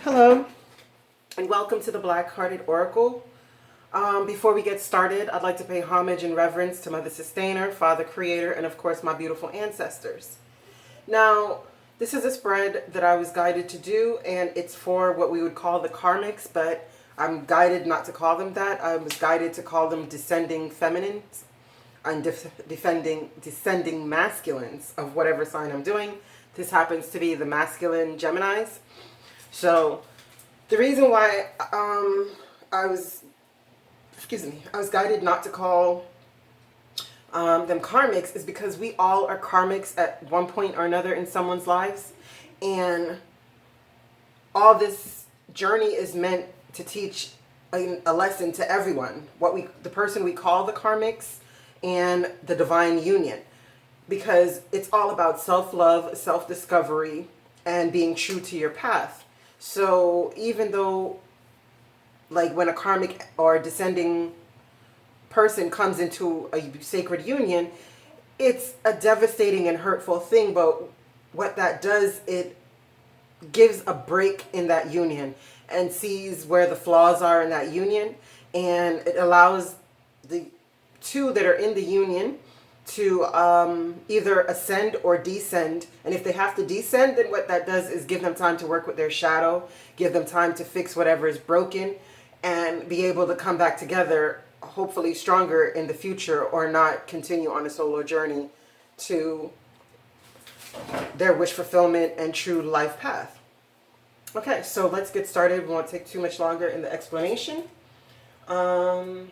Hello, and welcome to the Black-Hearted Oracle. Before we get started, I'd like to pay homage and reverence to Mother Sustainer, Father Creator, and of course my beautiful ancestors. Now, this is a spread that I was guided to do, and it's for what we would call the Karmics, but I'm guided not to call them that. I was guided to call them descending feminines and descending masculines of whatever sign I'm doing. This happens to be the masculine Geminis. So the reason why I was guided not to call them karmics is because we all are karmics at one point or another in someone's lives, and all this journey is meant to teach a lesson to everyone, the person we call the karmics and the divine union, because it's all about self-love, self-discovery, and being true to your path. So even though, like, when a karmic or descending person comes into a sacred union, it's a devastating and hurtful thing, but what that does, it gives a break in that union and sees where the flaws are in that union, and it allows the two that are in the union to either ascend or descend. And if they have to descend, then what that does is give them time to work with their shadow, give them time to fix whatever is broken, and be able to come back together, hopefully stronger in the future, or not continue on a solo journey to their wish fulfillment and true life path. Okay, so let's get started. We won't take too much longer in the explanation. I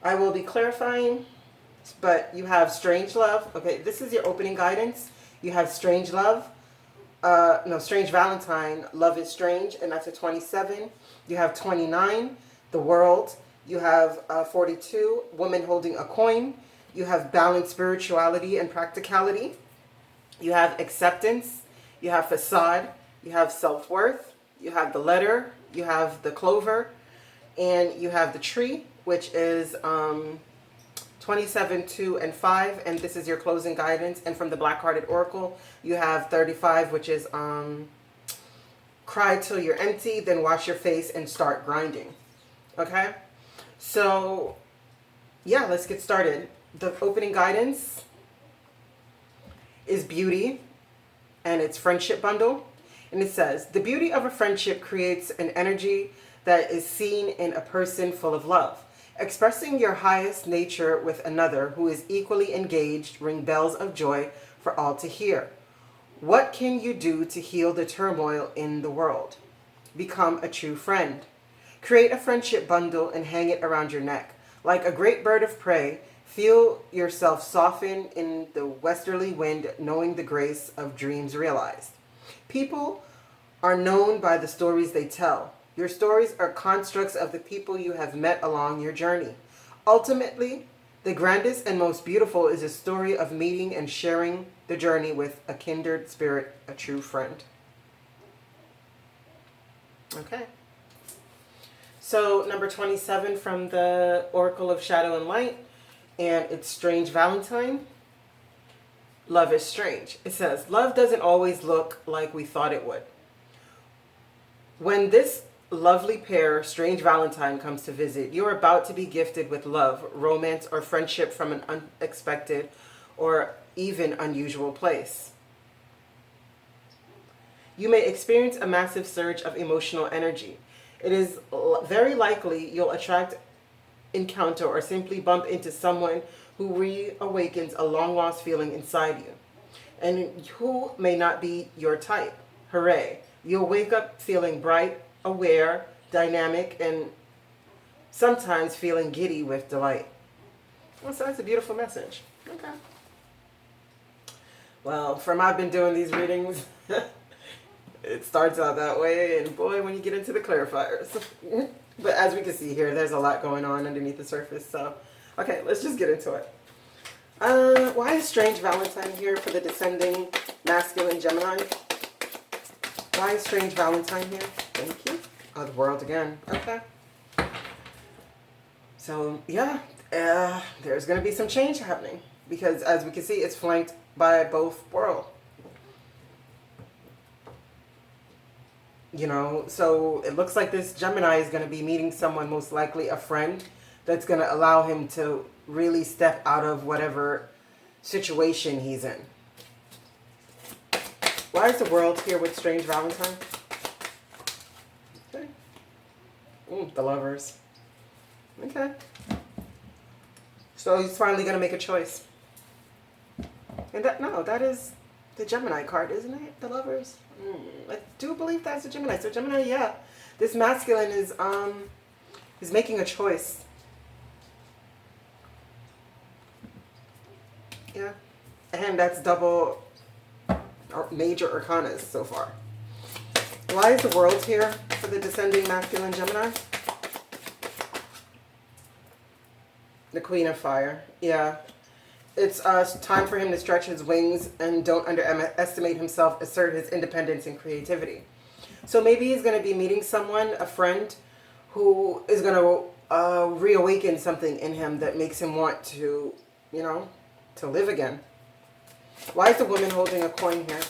will be clarifying, but you have strange love. Okay, this is your opening guidance. You have strange love. Strange Valentine, love is strange, and that's a 27. You have 29, the world. You have 42, woman holding a coin. You have balanced spirituality and practicality. You have acceptance. You have facade. You have self-worth. You have the letter. You have the clover. And you have the tree, which is 27, 2, and 5, and this is your closing guidance. And from the Black-Hearted Oracle, you have 35, which is cry till you're empty, then wash your face and start grinding. Okay? So, yeah, let's get started. The opening guidance is beauty, and it's friendship bundle. And it says, the beauty of a friendship creates an energy that is seen in a person full of love. Expressing your highest nature with another who is equally engaged ring bells of joy for all to hear. What can you do to heal the turmoil in the world? Become a true friend. Create a friendship bundle and hang it around your neck. Like a great bird of prey, feel yourself soften in the westerly wind, knowing the grace of dreams realized. People are known by the stories they tell. Your stories are constructs of the people you have met along your journey. Ultimately, the grandest and most beautiful is a story of meeting and sharing the journey with a kindred spirit, a true friend. Okay. So number 27 from the Oracle of Shadow and Light, and it's Strange Valentine. Love is strange. It says, love doesn't always look like we thought it would. When this lovely pair, Strange Valentine, comes to visit, you're about to be gifted with love, romance, or friendship from an unexpected or even unusual place. You may experience a massive surge of emotional energy. It is very likely you'll attract, encounter, or simply bump into someone who reawakens a long-lost feeling inside you, and who may not be your type. Hooray! You'll wake up feeling bright, aware, dynamic, and sometimes feeling giddy with delight. Well, so that's a beautiful message. Okay. Well, from I've been doing these readings, it starts out that way, and boy, when you get into the clarifiers. But as we can see here, there's a lot going on underneath the surface. So, okay, let's just get into it. Why is Strange Valentine here for the descending masculine Gemini? Why is Strange Valentine here? Thank you. Oh, the world again. Okay. So, yeah, there's going to be some change happening, because as we can see, it's flanked by both worlds. You know, so it looks like this Gemini is going to be meeting someone, most likely a friend, that's going to allow him to really step out of whatever situation he's in. Why is the world here with Strange Valentine? Okay. Ooh, the Lovers. Okay. So he's finally going to make a choice. And that is the Gemini card, isn't it? The Lovers. I do believe that's a Gemini. So Gemini, yeah. This masculine is making a choice. Yeah. And that's double major arcanas so far. Why is the world here for the descending masculine Gemini? The Queen of Fire. Yeah. It's time for him to stretch his wings and don't underestimate himself, assert his independence and creativity. So maybe he's going to be meeting someone, a friend, who is going to reawaken something in him that makes him want to, you know, to live again. Why is the woman holding a coin here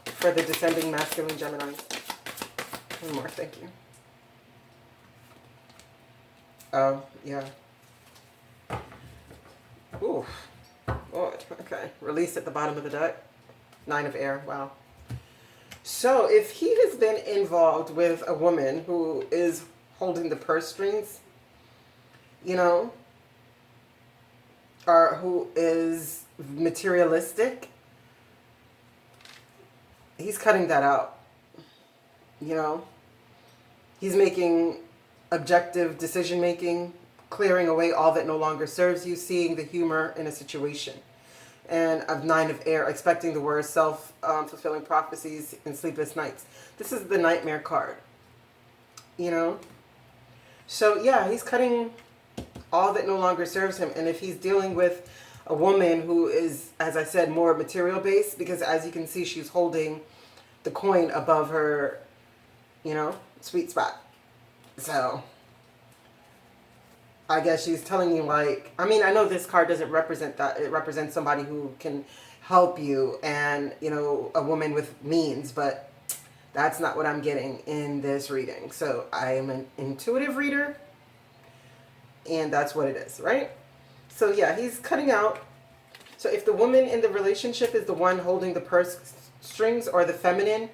for the descending masculine Gemini? One more, thank you. Oh, yeah. Ooh. Oh, okay. Release at the bottom of the deck. 9 of air. Wow. So if he has been involved with a woman who is holding the purse strings, you know, or who is materialistic, he's cutting that out. You know, he's making objective decision making, clearing away all that no longer serves you, seeing the humor in a situation. And of 9 of air, expecting the worst, self-fulfilling prophecies and sleepless nights. This is the nightmare card, you know? So yeah, he's cutting all that no longer serves him. And if he's dealing with a woman who is, as I said, more material based, because as you can see, she's holding the coin above her, you know, sweet spot. So I guess she's telling you, like, I mean, I know this card doesn't represent that. It represents somebody who can help you and, you know, a woman with means, but that's not what I'm getting in this reading. So I am an intuitive reader, and that's what it is, right? So yeah, he's cutting out. So if the woman in the relationship is the one holding the purse strings, or the feminine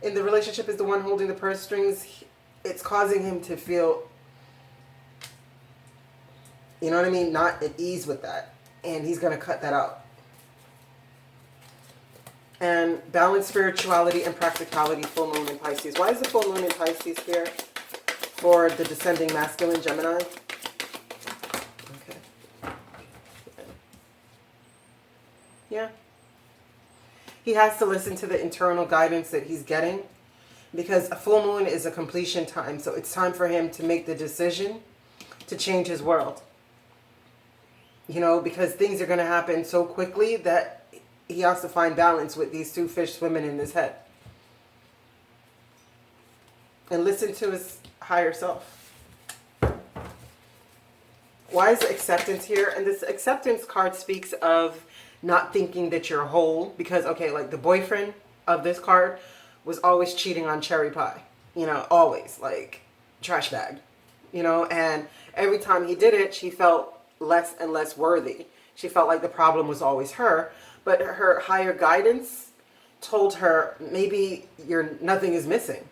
in the relationship is the one holding the purse strings, it's causing him to feel, you know what I mean, not at ease with that. And he's going to cut that out. And balance spirituality and practicality, full moon in Pisces. Why is the full moon in Pisces here for the descending masculine Gemini? Okay. Yeah. He has to listen to the internal guidance that he's getting, because a full moon is a completion time. So it's time for him to make the decision to change his world. You know, because things are going to happen so quickly that he has to find balance with these two fish swimming in his head. And listen to his higher self. Why is acceptance here? And this acceptance card speaks of not thinking that you're whole. Because, okay, like the boyfriend of this card was always cheating on cherry pie. You know, always, like, trash bag. You know, and every time he did it, she felt less and less worthy. She felt like the problem was always her, but her higher guidance told her, maybe nothing is missing.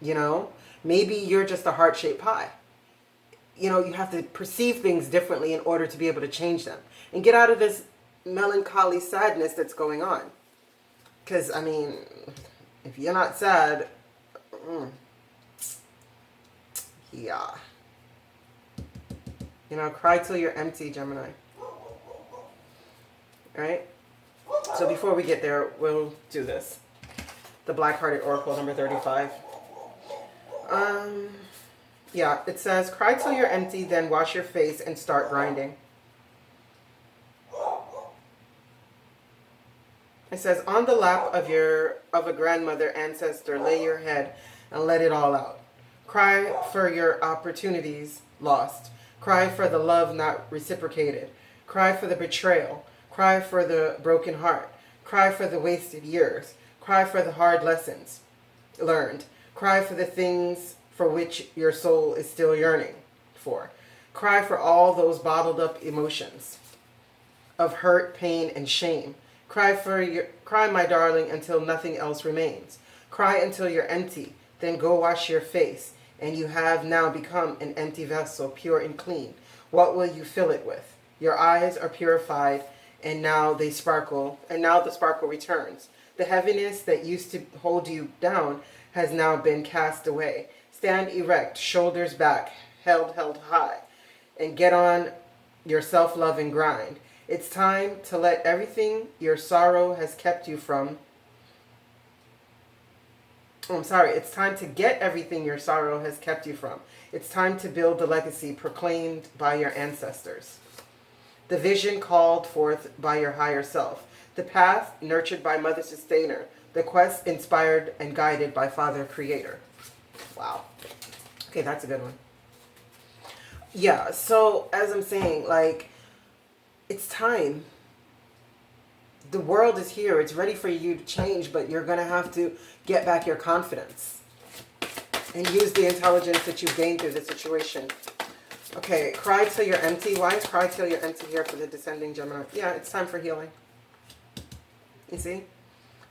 You know, maybe you're just a heart-shaped pie. You know, you have to perceive things differently in order to be able to change them and get out of this melancholy sadness that's going on. Because, I mean, if you're not sad, yeah. You know, cry till you're empty, Gemini. Alright? So before we get there, we'll do this. The Black-Hearted Oracle, number 35. Yeah, it says, cry till you're empty, then wash your face and start grinding. It says, on the lap of a grandmother ancestor, lay your head and let it all out. Cry for your opportunities lost. Cry for the love not reciprocated. Cry for the betrayal. Cry for the broken heart. Cry for the wasted years. Cry for the hard lessons. learned. Cry for the things for which your soul is still yearning for. Cry for all those bottled up emotions of hurt, pain, and shame. Cry, my darling, until nothing else remains. Cry until you're empty. Then go wash your face, and you have now become an empty vessel, pure and clean. What will you fill it with? Your eyes are purified, and now they sparkle, and now the sparkle returns. The heaviness that used to hold you down has now been cast away. Stand erect, shoulders back, held high, and get on your self-love and grind. It's time to let everything your sorrow has kept you from. It's time to get everything your sorrow has kept you from. It's time to build the legacy proclaimed by your ancestors. The vision called forth by your higher self. The path nurtured by Mother Sustainer. The quest inspired and guided by Father Creator. Wow. Okay, that's a good one. Yeah, so as I'm saying, like, it's time. The world is here. It's ready for you to change, but you're going to have to get back your confidence and use the intelligence that you've gained through the situation. Okay, cry till you're empty. Why is cry till you're empty here for the descending Gemini? Yeah, it's time for healing. You see?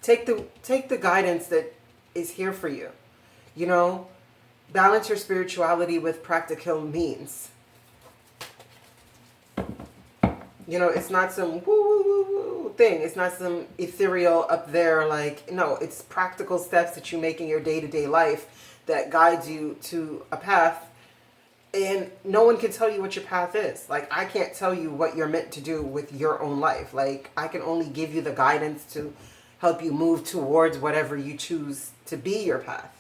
Take the guidance that is here for you. You know, balance your spirituality with practical means. You know, it's not some woo thing. It's not some ethereal up there, like, no, it's practical steps that you make in your day-to-day life that guides you to a path. And no one can tell you what your path is. Like, I can't tell you what you're meant to do with your own life. Like, I can only give you the guidance to help you move towards whatever you choose to be your path.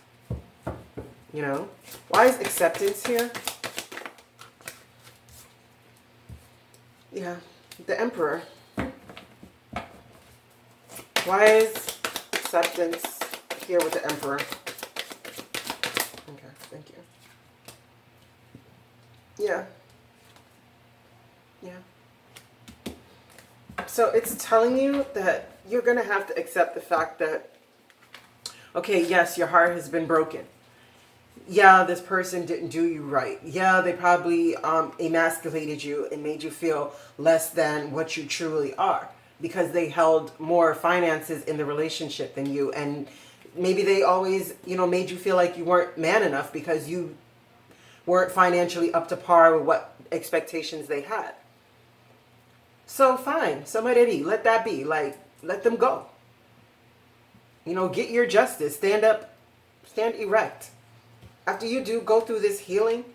You know? Why is acceptance here? Yeah, the Emperor. Why is acceptance here with the Emperor? Okay, thank you. Yeah. Yeah. So it's telling you that you're going to have to accept the fact that, okay, yes, your heart has been broken. Yeah, this person didn't do you right. Yeah, they probably emasculated you and made you feel less than what you truly are because they held more finances in the relationship than you. And maybe they always, you know, made you feel like you weren't man enough because you weren't financially up to par with what expectations they had. So fine, somebody, let that be. Like, let them go. You know, get your justice. Stand up, stand erect. After you do go through this healing,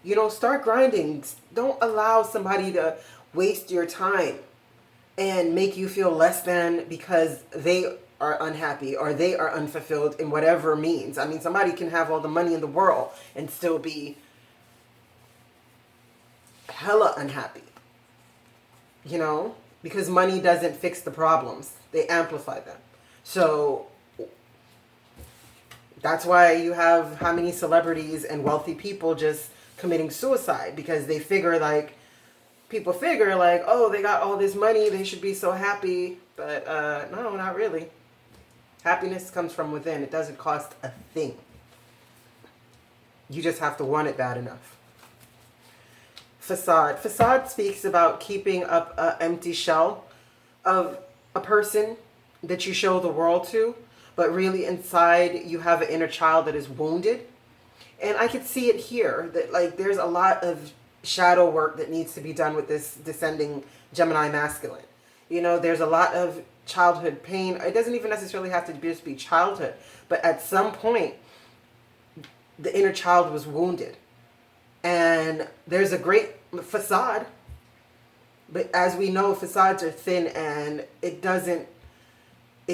you know, start grinding. Don't allow somebody to waste your time and make you feel less than because they are unhappy or they are unfulfilled in whatever means. I mean, somebody can have all the money in the world and still be hella unhappy, you know, because money doesn't fix the problems. They amplify them. So that's why you have how many celebrities and wealthy people just committing suicide, because they figure like, people figure like, oh, they got all this money, they should be so happy. But no, not really. Happiness comes from within. It doesn't cost a thing. You just have to want it bad enough. Facade. Facade speaks about keeping up an empty shell of a person that you show the world to, but really inside you have an inner child that is wounded. And I could see it here, that like there's a lot of shadow work that needs to be done with this descending Gemini masculine. You know, there's a lot of childhood pain. It doesn't even necessarily have to just be childhood, but at some point the inner child was wounded. And there's a great facade, but as we know, facades are thin and it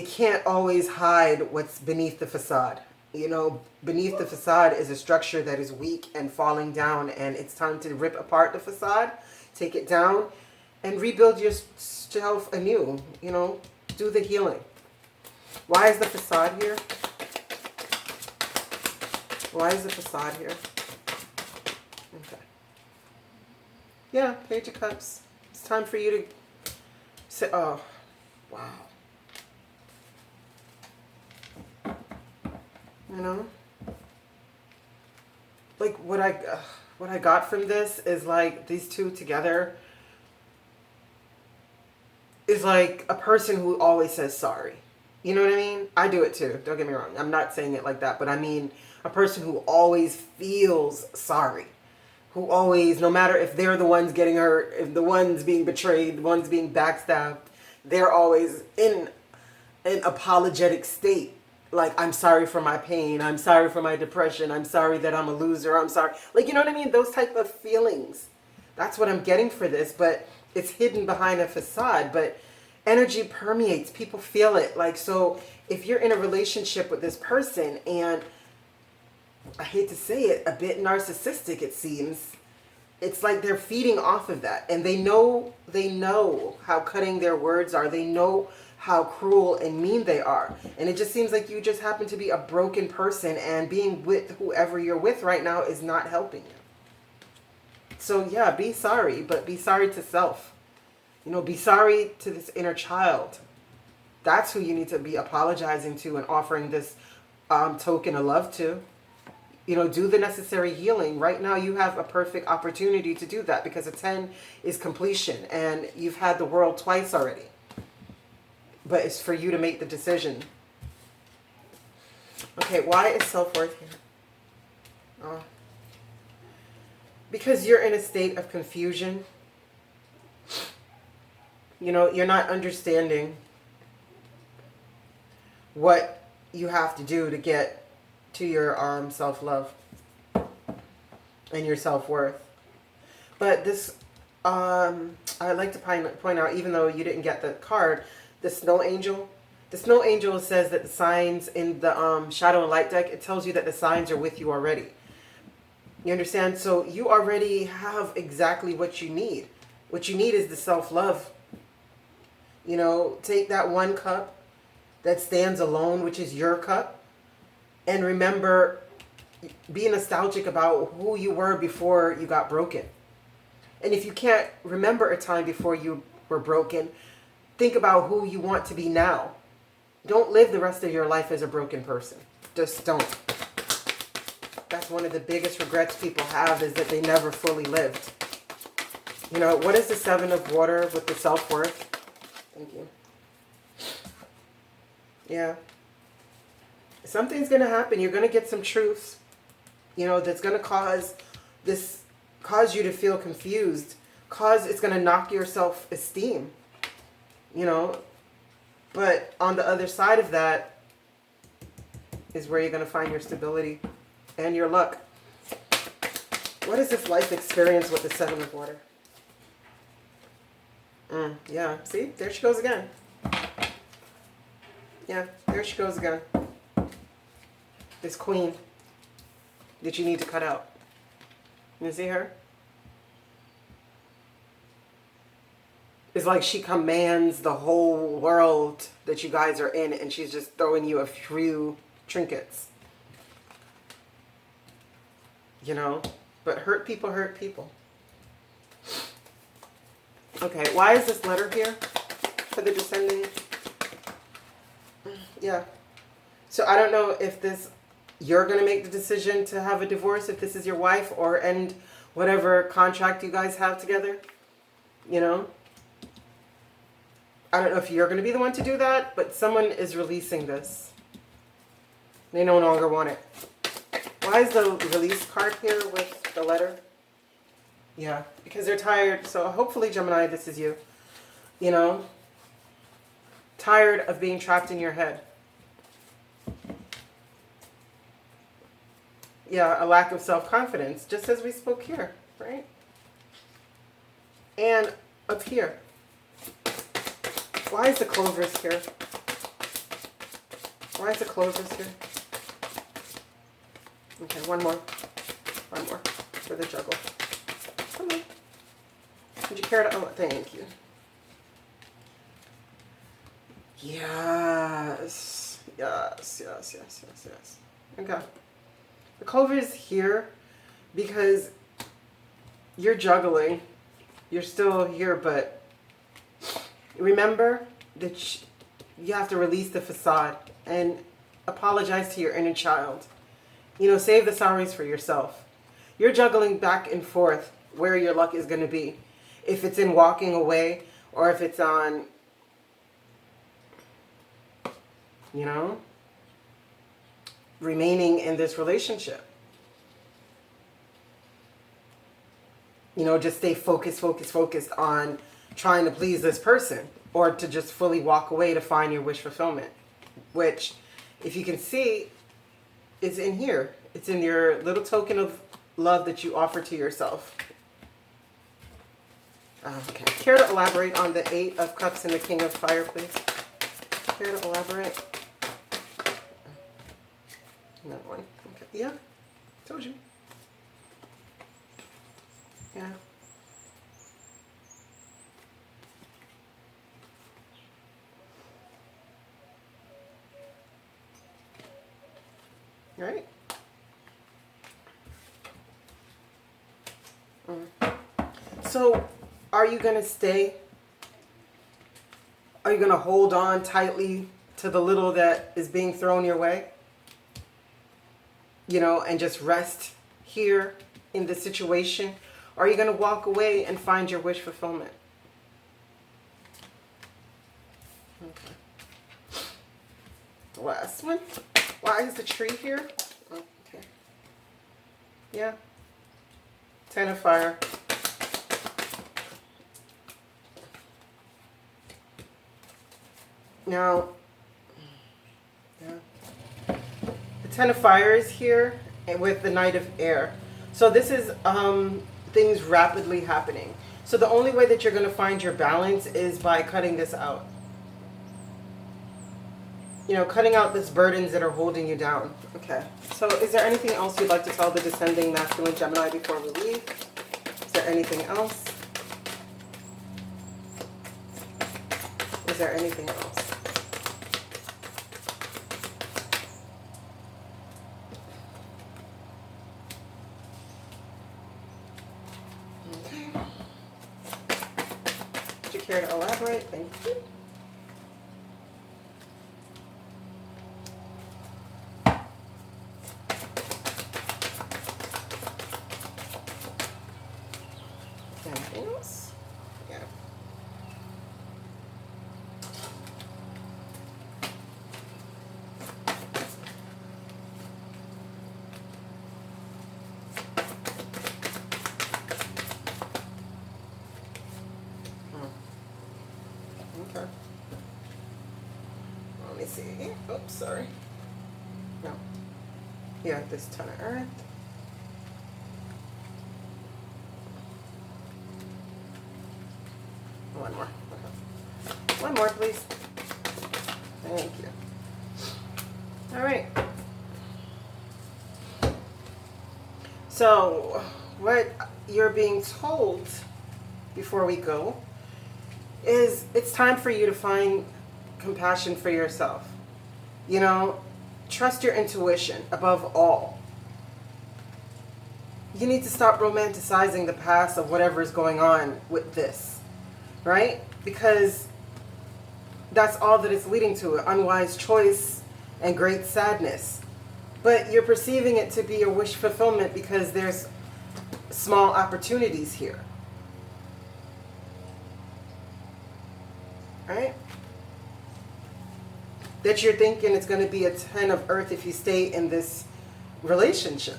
can't always hide what's beneath the facade. You know, beneath the facade is a structure that is weak and falling down, and it's time to rip apart the facade, take it down, and rebuild yourself anew. You know, do the healing. Why is the facade here? Why is the facade here? Okay. Yeah, Page of Cups. It's time for you to say, oh, wow. You know? Like, what I got from this is, like, these two together is like a person who always says sorry. You know what I mean? I do it too. Don't get me wrong. I'm not saying it like that, but I mean a person who always feels sorry. Who always, no matter if they're the ones getting hurt, if the ones being betrayed, the ones being backstabbed, they're always in an apologetic state. Like, I'm sorry for my pain. I'm sorry for my depression. I'm sorry that I'm a loser. I'm sorry. Like, you know what I mean? Those type of feelings. That's what I'm getting for this, but it's hidden behind a facade. But energy permeates. People feel it. Like, so if you're in a relationship with this person and, I hate to say it, a bit narcissistic, it seems, it's like they're feeding off of that. And they know how cutting their words are. They know how cruel and mean they are. And it just seems like you just happen to be a broken person, and being with whoever you're with right now is not helping you. So yeah, be sorry, but be sorry to self. You know, be sorry to this inner child. That's who you need to be apologizing to and offering this token of love to. You know, do the necessary healing. Right now you have a perfect opportunity to do that, because a 10 is completion, and you've had the world twice already. But it's for you to make the decision. Okay, why is self-worth here? Because you're in a state of confusion. You know, you're not understanding what you have to do to get to your self-love and your self-worth. But this, I'd like to point out, even though you didn't get the card, the snow angel says that the signs in the shadow and light deck, it tells you that the signs are with you already. You understand? So you already have exactly what you need. What you need is the self-love. You know, take that one cup that stands alone, which is your cup, and remember, be nostalgic about who you were before you got broken. And if you can't remember a time before you were broken, think about who you want to be now. Don't live the rest of your life as a broken person. Just don't. That's one of the biggest regrets people have, is that they never fully lived. You know, what is the 7 of water with the self-worth? Thank you. Yeah. Something's going to happen. You're going to get some truths, you know, that's going to cause you to feel confused. It's going to knock your self-esteem, you know. But on the other side of that is where you're going to find your stability and your luck. What is this life experience with the 7 of water? Yeah, see? There she goes again. Yeah, there she goes again. This queen that you need to cut out. You see her? It's like she commands the whole world that you guys are in, and she's just throwing you a few trinkets. You know? But hurt people hurt people. Okay, why is this letter here for the descending? Yeah. So I don't know if you're going to make the decision to have a divorce, if this is your wife, or end whatever contract you guys have together. You know? I don't know if you're going to be the one to do that, but someone is releasing this. They no longer want it. Why is the release card here with the letter? Yeah, because they're tired. So hopefully, Gemini, this is you. You know? Tired of being trapped in your head. Yeah, a lack of self-confidence, just as we spoke here, right? And up here. Why is the clovers here? Why is the clovers here? Okay, one more. One more for the juggle. Come on. Would you care to... Oh, thank you. Yes. Yes, yes, yes, yes, yes. Okay. The clover is here because you're juggling. You're still here, but remember that you have to release the facade and apologize to your inner child. You know, save the sorries for yourself. You're juggling back and forth where your luck is going to be. If it's in walking away, or if it's on, you know, remaining in this relationship. You know, just stay focused on trying to please this person, or to just fully walk away to find your wish fulfillment. Which, if you can see, is in here. It's in your little token of love that you offer to yourself. Okay. Care to elaborate on the Eight of Cups and the King of Fire, please? Care to elaborate? Another one. Okay. Yeah. Told you. Yeah. Right. So, are you going to stay? Are you going to hold on tightly to the little that is being thrown your way? You know, and just rest here in the situation? Or are you going to walk away and find your wish fulfillment? Okay. The last one. Why is the tree here? Okay. Yeah. Ten of Fire. Now, yeah. The Ten of Fire is here with the Knight of Air. So this is things rapidly happening. So the only way that you're going to find your balance is by cutting this out. You know, cutting out these burdens that are holding you down. Okay. So is there anything else you'd like to tell the descending masculine Gemini before we leave? Is there anything else? Is there anything else? Okay. Would you care to elaborate? Thank you. Anything else? Yeah. Okay. Let me see. Oops, sorry. No. Yeah, this Ton of Earth. One more. Okay. One more, please. Thank you. All right. So, what you're being told before we go is it's time for you to find compassion for yourself. You know, trust your intuition above all. You need to stop romanticizing the past of whatever is going on with this, right? Because that's all that it's leading to, an unwise choice and great sadness. But you're perceiving it to be a wish fulfillment because there's small opportunities here. Right? That you're thinking it's going to be a 10 of Earth if you stay in this relationship.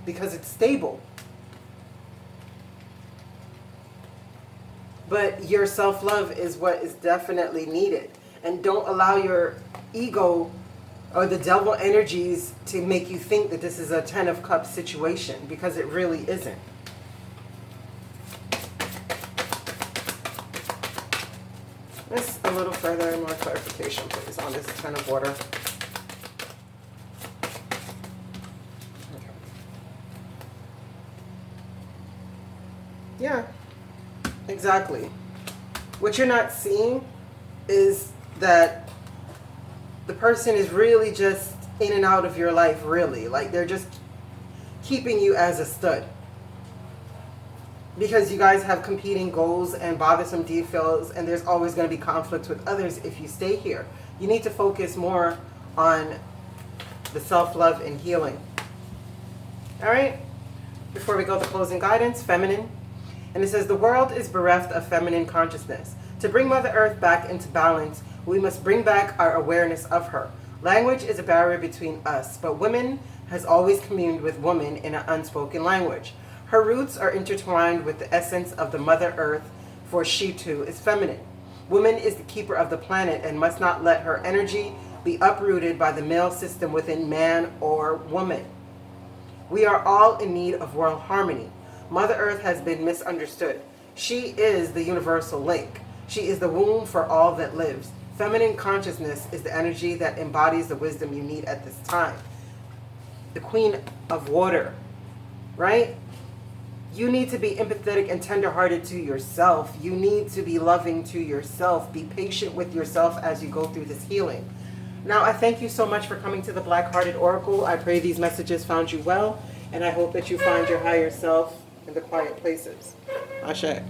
Because it's stable. But your self-love is what is definitely needed. And don't allow your ego or the devil energies to make you think that this is a 10 of Cups situation, because it really isn't. Just a little further and more clarification, please, on this 10 of Water. Okay. Yeah, exactly. What you're not seeing is that the person is really just in and out of your life, really. Like, they're just keeping you as a stud. Because you guys have competing goals and bothersome details, and there's always going to be conflict with others if you stay here. You need to focus more on the self-love and healing. All right, before we go to closing guidance, feminine. And it says, the world is bereft of feminine consciousness. To bring Mother Earth back into balance, we must bring back our awareness of her. Language is a barrier between us, but woman has always communed with woman in an unspoken language. Her roots are intertwined with the essence of the Mother Earth, for she too is feminine. Woman is the keeper of the planet and must not let her energy be uprooted by the male system within man or woman. We are all in need of world harmony. Mother Earth has been misunderstood. She is the universal link. She is the womb for all that lives. Feminine consciousness is the energy that embodies the wisdom you need at this time. The queen of water, right? You need to be empathetic and tenderhearted to yourself. You need to be loving to yourself. Be patient with yourself as you go through this healing. Now, I thank you so much for coming to the Black-Hearted Oracle. I pray these messages found you well, and I hope that you find your higher self in the quiet places. Ashe.